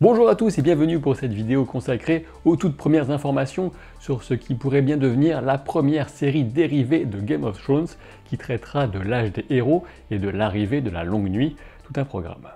Bonjour à tous et bienvenue pour cette vidéo consacrée aux toutes premières informations sur ce qui pourrait bien devenir la première série dérivée de Game of Thrones qui traitera de l'âge des héros et de l'arrivée de la longue nuit, tout un programme.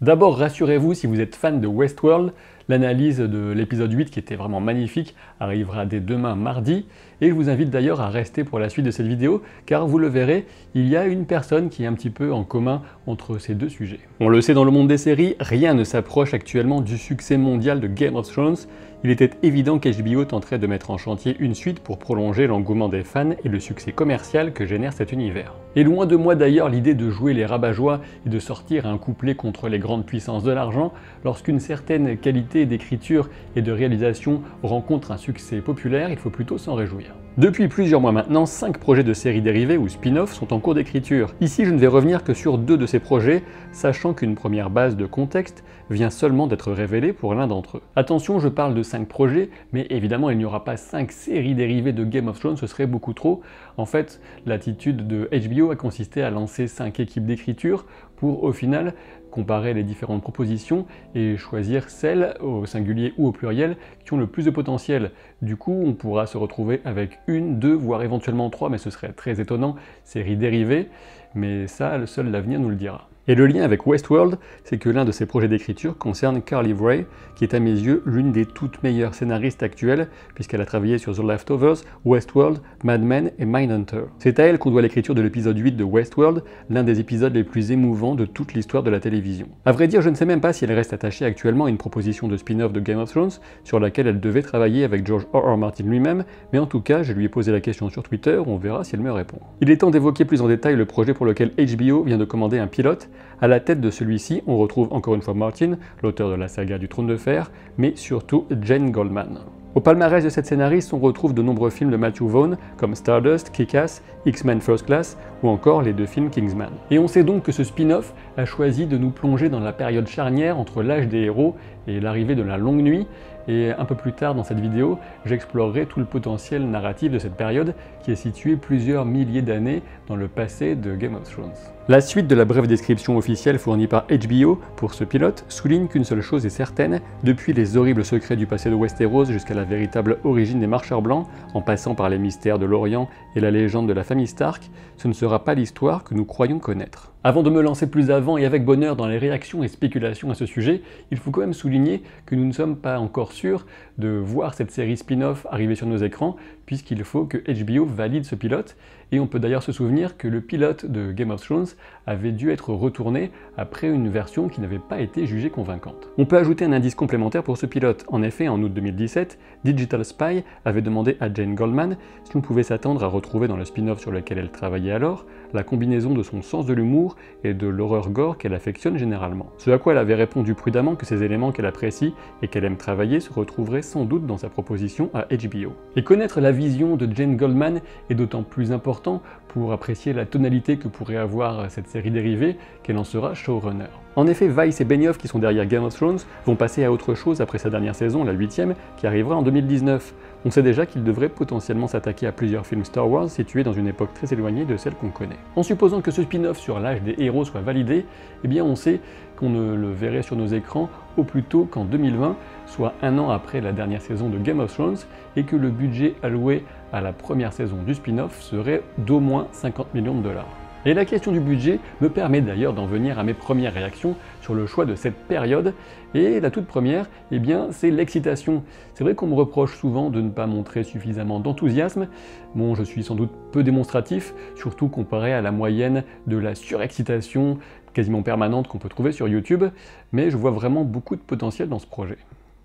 D'abord, rassurez-vous, si vous êtes fan de Westworld, l'analyse de l'épisode 8, qui était vraiment magnifique, arrivera dès demain mardi, et je vous invite d'ailleurs à rester pour la suite de cette vidéo, car vous le verrez, il y a une personne qui est un petit peu en commun entre ces deux sujets. On le sait dans le monde des séries, rien ne s'approche actuellement du succès mondial de Game of Thrones. Il était évident qu'HBO tenterait de mettre en chantier une suite pour prolonger l'engouement des fans et le succès commercial que génère cet univers. Et loin de moi d'ailleurs l'idée de jouer les rabat-joie et de sortir un couplet contre les grandes puissances de l'argent lorsqu'une certaine qualité d'écriture et de réalisation rencontre un succès populaire, il faut plutôt s'en réjouir. Depuis plusieurs mois maintenant, 5 projets de séries dérivées ou spin-off sont en cours d'écriture. Ici, je ne vais revenir que sur 2 de ces projets, sachant qu'une première base de contexte vient seulement d'être révélée pour l'un d'entre eux. Attention, je parle de 5 projets, mais évidemment, il n'y aura pas 5 séries dérivées de Game of Thrones, ce serait beaucoup trop. En fait, l'attitude de HBO a consisté à lancer 5 équipes d'écriture pour, au final, comparer les différentes propositions et choisir celles, au singulier ou au pluriel, qui ont le plus de potentiel. Du coup, on pourra se retrouver avec 1, 2, voire éventuellement 3, mais ce serait très étonnant, séries dérivées, mais ça, seul l'avenir nous le dira. Et le lien avec Westworld, c'est que l'un de ces projets d'écriture concerne Carly Wray, qui est à mes yeux l'une des toutes meilleures scénaristes actuelles, puisqu'elle a travaillé sur The Leftovers, Westworld, Mad Men et Mindhunter. C'est à elle qu'on doit l'écriture de l'épisode 8 de Westworld, l'un des épisodes les plus émouvants de toute l'histoire de la télévision. À vrai dire, je ne sais même pas si elle reste attachée actuellement à une proposition de spin-off de Game of Thrones, sur laquelle elle devait travailler avec George R.R. Martin lui-même, mais en tout cas, je lui ai posé la question sur Twitter, on verra si elle me répond. Il est temps d'évoquer plus en détail le projet pour lequel HBO vient de commander un pilote. À la tête de celui-ci, on retrouve encore une fois Martin, l'auteur de la saga du Trône de Fer, mais surtout Jane Goldman. Au palmarès de cette scénariste, on retrouve de nombreux films de Matthew Vaughn, comme Stardust, Kick-Ass, X-Men First Class, ou encore les 2 films Kingsman. Et on sait donc que ce spin-off a choisi de nous plonger dans la période charnière entre l'âge des héros et l'arrivée de la longue nuit, et un peu plus tard dans cette vidéo, j'explorerai tout le potentiel narratif de cette période qui est située plusieurs milliers d'années dans le passé de Game of Thrones. La suite de la brève description officielle fournie par HBO pour ce pilote souligne qu'une seule chose est certaine, depuis les horribles secrets du passé de Westeros jusqu'à la véritable origine des marcheurs blancs, en passant par les mystères de l'Orient et la légende de la famille Stark, ce ne sera pas l'histoire que nous croyons connaître. Avant de me lancer plus avant et avec bonheur dans les réactions et spéculations à ce sujet, il faut quand même souligner que nous ne sommes pas encore sûrs de voir cette série spin-off arriver sur nos écrans, puisqu'il faut que HBO valide ce pilote, et on peut d'ailleurs se souvenir que le pilote de Game of Thrones avait dû être retourné après une version qui n'avait pas été jugée convaincante. On peut ajouter un indice complémentaire pour ce pilote. En effet, en août 2017, Digital Spy avait demandé à Jane Goldman si on pouvait s'attendre à retrouver dans le spin-off sur lequel elle travaillait alors la combinaison de son sens de l'humour et de l'horreur gore qu'elle affectionne généralement. Ce à quoi elle avait répondu prudemment que ces éléments qu'elle apprécie et qu'elle aime travailler se retrouveraient sans doute dans sa proposition à HBO. Et connaître la vision de Jane Goldman est d'autant plus important pour apprécier la tonalité que pourrait avoir cette série dérivée qu'elle en sera showrunner. En effet, Weiss et Benioff, qui sont derrière Game of Thrones, vont passer à autre chose après sa dernière saison, la 8e, qui arrivera en 2019. On sait déjà qu'ils devraient potentiellement s'attaquer à plusieurs films Star Wars situés dans une époque très éloignée de celle qu'on connaît. En supposant que ce spin-off sur l'âge des héros soit validé, eh bien on sait qu'on ne le verrait sur nos écrans au plus tôt qu'en 2020, soit 1 an après la dernière saison de Game of Thrones, et que le budget alloué à la première saison du spin-off serait d'au moins 50 millions de dollars. Et la question du budget me permet d'ailleurs d'en venir à mes premières réactions sur le choix de cette période, et la toute première, eh bien, c'est l'excitation. C'est vrai qu'on me reproche souvent de ne pas montrer suffisamment d'enthousiasme. Bon, je suis sans doute peu démonstratif, surtout comparé à la moyenne de la surexcitation quasiment permanente qu'on peut trouver sur YouTube, mais je vois vraiment beaucoup de potentiel dans ce projet.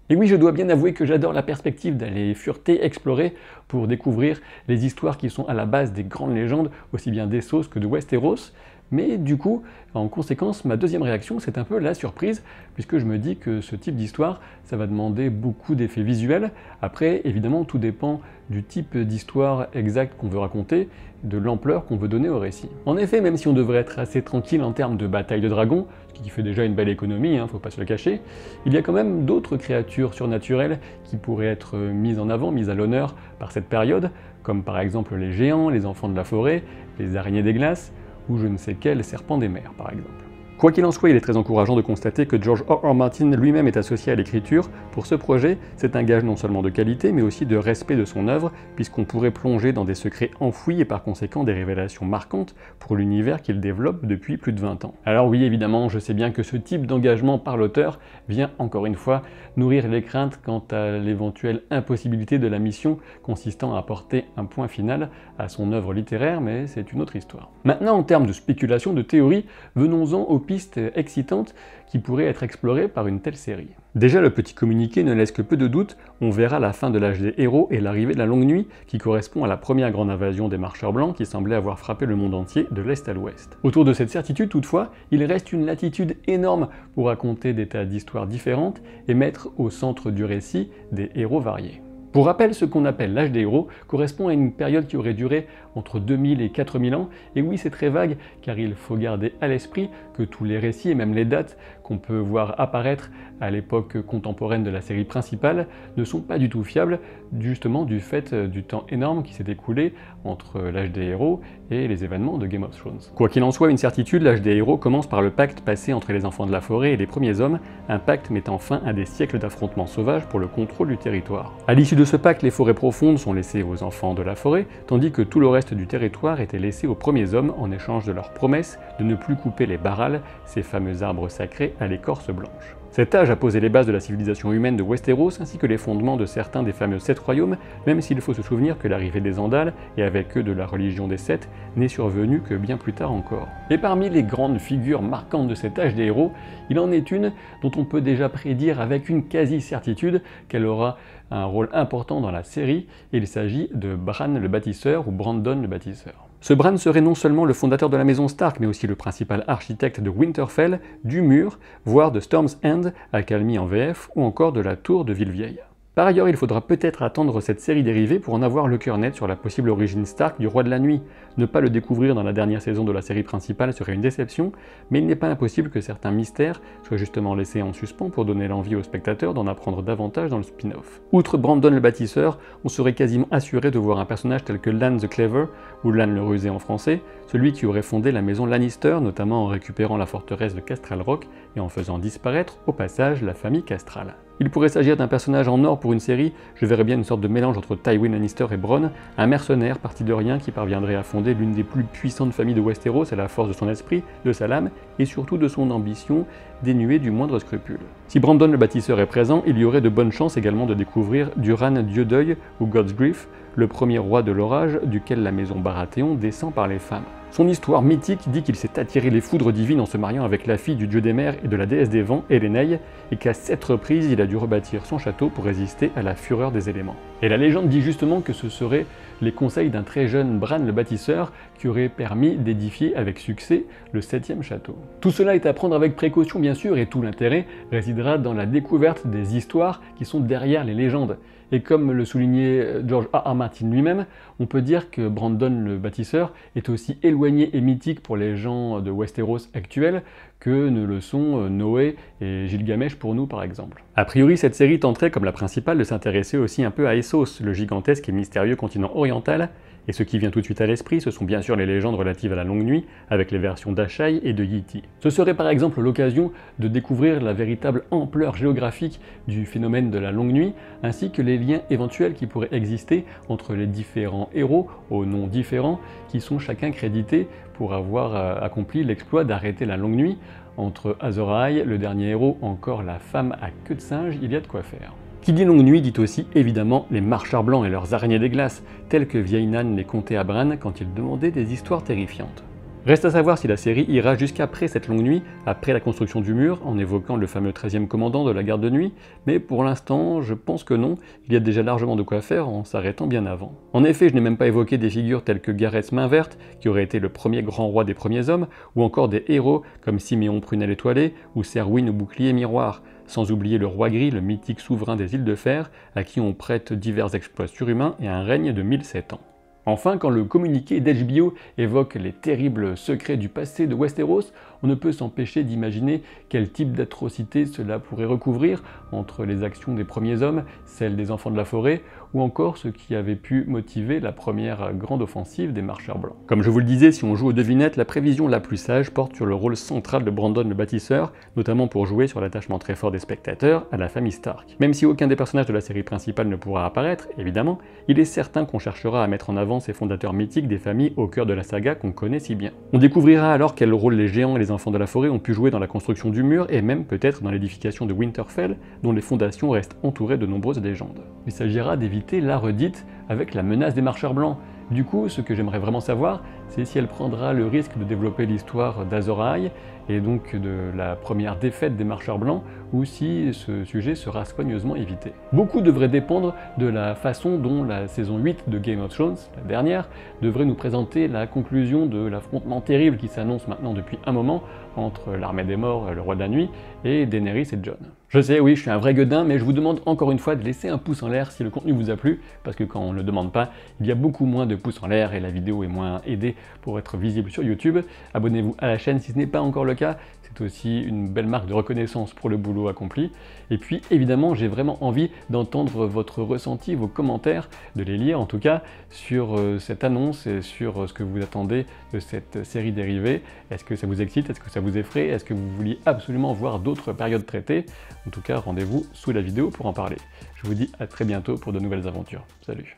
Et oui, je dois bien avouer que j'adore la perspective d'aller fureter, explorer, pour découvrir les histoires qui sont à la base des grandes légendes, aussi bien d'Essos que de Westeros, Mais du coup, en conséquence, ma deuxième réaction, c'est un peu la surprise, puisque je me dis que ce type d'histoire, ça va demander beaucoup d'effets visuels. Après, évidemment, tout dépend du type d'histoire exacte qu'on veut raconter, de l'ampleur qu'on veut donner au récit. En effet, même si on devrait être assez tranquille en termes de bataille de dragons, ce qui fait déjà une belle économie, faut pas se le cacher, il y a quand même d'autres créatures surnaturelles qui pourraient être mises en avant, mises à l'honneur par cette période, comme par exemple les géants, les enfants de la forêt, les araignées des glaces, ou je ne sais quel serpent des mers par exemple. Quoi qu'il en soit, il est très encourageant de constater que George R.R. Martin lui-même est associé à l'écriture. Pour ce projet, c'est un gage non seulement de qualité, mais aussi de respect de son œuvre, puisqu'on pourrait plonger dans des secrets enfouis et par conséquent des révélations marquantes pour l'univers qu'il développe depuis plus de 20 ans. Alors oui, évidemment, je sais bien que ce type d'engagement par l'auteur vient, encore une fois, nourrir les craintes quant à l'éventuelle impossibilité de la mission consistant à apporter un point final à son œuvre littéraire, mais c'est une autre histoire. Maintenant, en termes de spéculation, de théorie, venons-en aux pistes excitantes qui pourraient être explorées par une telle série. Déjà, le petit communiqué ne laisse que peu de doute, on verra la fin de l'âge des héros et l'arrivée de la longue nuit, qui correspond à la première grande invasion des marcheurs blancs qui semblait avoir frappé le monde entier de l'est à l'ouest. Autour de cette certitude, toutefois, il reste une latitude énorme pour raconter des tas d'histoires différentes et mettre au centre du récit des héros variés. Pour rappel, ce qu'on appelle l'âge des héros correspond à une période qui aurait duré entre 2000 et 4000 ans, et oui c'est très vague car il faut garder à l'esprit que tous les récits et même les dates qu'on peut voir apparaître à l'époque contemporaine de la série principale ne sont pas du tout fiables, justement du fait du temps énorme qui s'est écoulé entre l'âge des héros et les événements de Game of Thrones. Quoi qu'il en soit, une certitude, l'âge des héros commence par le pacte passé entre les enfants de la forêt et les premiers hommes, un pacte mettant fin à des siècles d'affrontements sauvages pour le contrôle du territoire. À l'issue de ce pacte, les forêts profondes sont laissées aux enfants de la forêt, tandis que tout le reste du territoire était laissé aux premiers hommes en échange de leur promesse de ne plus couper les barrals, ces fameux arbres sacrés à l'écorce blanche. Cet âge a posé les bases de la civilisation humaine de Westeros ainsi que les fondements de certains des fameux 7 royaumes, même s'il faut se souvenir que l'arrivée des Andals, et avec eux de la religion des 7, n'est survenue que bien plus tard encore. Et parmi les grandes figures marquantes de cet âge des héros, il en est une dont on peut déjà prédire avec une quasi-certitude qu'elle aura un rôle important dans la série, et il s'agit de Bran le Bâtisseur ou Brandon le Bâtisseur. Ce Bran serait non seulement le fondateur de la maison Stark, mais aussi le principal architecte de Winterfell, du mur, voire de Storm's End, accalmie en VF, ou encore de la tour de Villevieille. Par ailleurs, il faudra peut-être attendre cette série dérivée pour en avoir le cœur net sur la possible origine Stark du Roi de la Nuit. Ne pas le découvrir dans la dernière saison de la série principale serait une déception, mais il n'est pas impossible que certains mystères soient justement laissés en suspens pour donner l'envie aux spectateurs d'en apprendre davantage dans le spin-off. Outre Brandon le Bâtisseur, on serait quasiment assuré de voir un personnage tel que Lann the Clever, ou Lann le Rusé en français, celui qui aurait fondé la maison Lannister, notamment en récupérant la forteresse de Castral Rock et en faisant disparaître au passage la famille Castral. Il pourrait s'agir d'un personnage en or pour une série, je verrais bien une sorte de mélange entre Tywin Lannister et Bronn, un mercenaire parti de rien qui parviendrait à fonder l'une des plus puissantes familles de Westeros à la force de son esprit, de sa lame et surtout de son ambition, dénuée du moindre scrupule. Si Brandon le Bâtisseur est présent, il y aurait de bonnes chances également de découvrir Duran Dieu d'œil ou God's Grief, le premier roi de l'orage duquel la maison Baratheon descend par les femmes. Son histoire mythique dit qu'il s'est attiré les foudres divines en se mariant avec la fille du dieu des mers et de la déesse des vents, Elenei, et qu'à 7 reprises il a dû rebâtir son château pour résister à la fureur des éléments. Et la légende dit justement que ce seraient les conseils d'un très jeune Bran le Bâtisseur qui aurait permis d'édifier avec succès le 7e château. Tout cela est à prendre avec précaution bien sûr, et tout l'intérêt résidera dans la découverte des histoires qui sont derrière les légendes. Et comme le soulignait George R.R. Martin lui-même, on peut dire que Brandon le Bâtisseur est aussi éloigné et mythique pour les gens de Westeros actuels que ne le sont Noé et Gilgamesh pour nous par exemple. A priori, cette série tenterait comme la principale de s'intéresser aussi un peu à Essos, le gigantesque et mystérieux continent oriental, et ce qui vient tout de suite à l'esprit, ce sont bien sûr les légendes relatives à la longue nuit, avec les versions d'Ashai et de Yiti. Ce serait par exemple l'occasion de découvrir la véritable ampleur géographique du phénomène de la longue nuit, ainsi que les liens éventuels qui pourraient exister entre les différents héros, aux noms différents, qui sont chacun crédités pour avoir accompli l'exploit d'arrêter la longue nuit. Entre Azor Ahai, le dernier héros, encore la femme à queue de singe, il y a de quoi faire. Qui dit longue nuit dit aussi évidemment les marcheurs blancs et leurs araignées des glaces, tels que vieille Nan les contait à Bran quand il demandait des histoires terrifiantes. Reste à savoir si la série ira jusqu'après cette longue nuit, après la construction du mur, en évoquant le fameux 13e commandant de la garde de nuit, mais pour l'instant, je pense que non, il y a déjà largement de quoi faire en s'arrêtant bien avant. En effet, je n'ai même pas évoqué des figures telles que Gareth Mainverte, qui aurait été le premier grand roi des premiers hommes, ou encore des héros comme Siméon Prunelle étoilé, ou Serwyn au bouclier miroir, sans oublier le roi gris, le mythique souverain des îles de fer, à qui on prête divers exploits surhumains et un règne de 1007 ans. Enfin, quand le communiqué d'HBO évoque les terribles secrets du passé de Westeros, on ne peut s'empêcher d'imaginer quel type d'atrocité cela pourrait recouvrir entre les actions des premiers hommes, celles des enfants de la forêt, ou encore ce qui avait pu motiver la première grande offensive des marcheurs blancs. Comme je vous le disais, si on joue aux devinettes, la prévision la plus sage porte sur le rôle central de Brandon le bâtisseur, notamment pour jouer sur l'attachement très fort des spectateurs à la famille Stark. Même si aucun des personnages de la série principale ne pourra apparaître, évidemment, il est certain qu'on cherchera à mettre en avant ces fondateurs mythiques des familles au cœur de la saga qu'on connaît si bien. On découvrira alors quel rôle les géants et les enfants de la forêt ont pu jouer dans la construction du mur et même peut-être dans l'édification de Winterfell, dont les fondations restent entourées de nombreuses légendes. Il s'agira d'éviter la redite avec la menace des marcheurs blancs. Du coup, ce que j'aimerais vraiment savoir, c'est si elle prendra le risque de développer l'histoire d'Azor Ahai et donc de la première défaite des marcheurs blancs, ou si ce sujet sera soigneusement évité. Beaucoup devrait dépendre de la façon dont la saison 8 de Game of Thrones, la dernière, devrait nous présenter la conclusion de l'affrontement terrible qui s'annonce maintenant depuis un moment entre l'armée des morts, le roi de la nuit, et Daenerys et Jon. Je sais, oui, je suis un vrai gueudin, mais je vous demande encore une fois de laisser un pouce en l'air si le contenu vous a plu, parce que quand on ne le demande pas, il y a beaucoup moins de pouces en l'air et la vidéo est moins aidée pour être visible sur YouTube. Abonnez-vous à la chaîne si ce n'est pas encore le cas, c'est aussi une belle marque de reconnaissance pour le boulot accompli. Et puis évidemment, j'ai vraiment envie d'entendre votre ressenti, vos commentaires, de les lire en tout cas, sur cette annonce et sur ce que vous attendez de cette série dérivée. Est-ce que ça vous excite? Est-ce que ça vous effraie? Est-ce que vous vouliez absolument voir d'autres périodes traitées? En tout cas, rendez-vous sous la vidéo pour en parler. Je vous dis à très bientôt pour de nouvelles aventures. Salut!